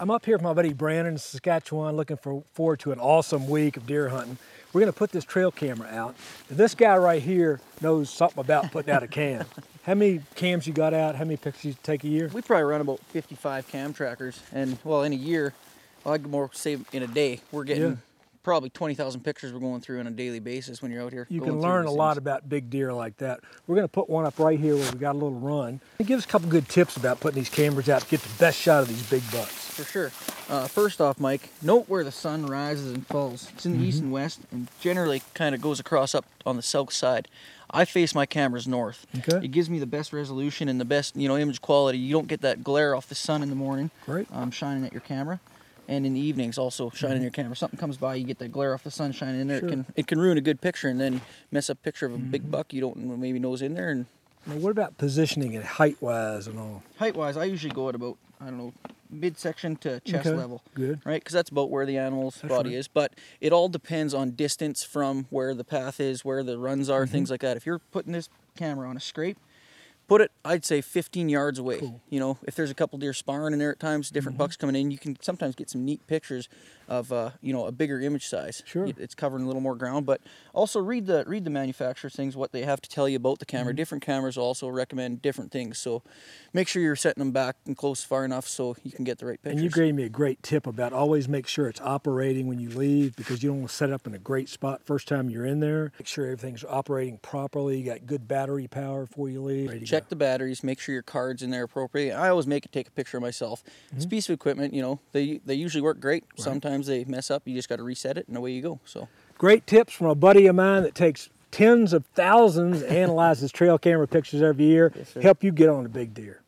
I'm up here with my buddy Brandon in Saskatchewan, looking forward to an awesome week of deer hunting. We're going to put this trail camera out. This guy right here knows something about putting out a cam. How many cams you got out? How many pictures you take a year? We probably run about 55 cam trackers, and well, in a year, well, I'd more say in a day, we're getting probably 20,000 pictures we're going through on a daily basis when you're out here. You can learn a lot about big deer like that. We're going to put one up right here where we got a little run. Give us a couple good tips about putting these cameras out to get the best shot of these big bucks. For sure. First off, Mike, note where the sun rises and falls. It's in the east and west, and generally kind of goes across up on the south side. I face my cameras north. Okay. It gives me the best resolution and the best, image quality. You don't get that glare off the sun in the morning. Great. Shining at your camera. And in the evenings also shining your camera. Something comes by, you get that glare off the sun shining in there. Sure. It can ruin a good picture and then mess up a picture of a big buck you don't maybe knows in there. And now, what about positioning and height-wise and all? Height-wise, I usually go at about, midsection to chest level. Good. Right? Because that's about where the animal's body is. But it all depends on distance from where the path is, where the runs are, things like that. If you're putting this camera on a scrape, put it, I'd say 15 yards away. Cool. If there's a couple deer sparring in there at times, different bucks coming in, you can sometimes get some neat pictures of, a bigger image size. Sure. It's covering a little more ground, but also read the manufacturer's things, what they have to tell you about the camera. Different cameras also recommend different things, so make sure you're setting them back and close far enough so you can get the right pictures. And you gave me a great tip about always make sure it's operating when you leave, because you don't want to set up in a great spot first time you're in there. Make sure everything's operating properly. You got good battery power before you leave. Check the batteries, make sure your card's in there appropriately. I always take a picture of myself. It's a piece of equipment, they usually work great. Right. Sometimes they mess up, you just got to reset it and away you go. So great tips from a buddy of mine that takes tens of thousands, analyzes trail camera pictures every year, help you get on a big deer.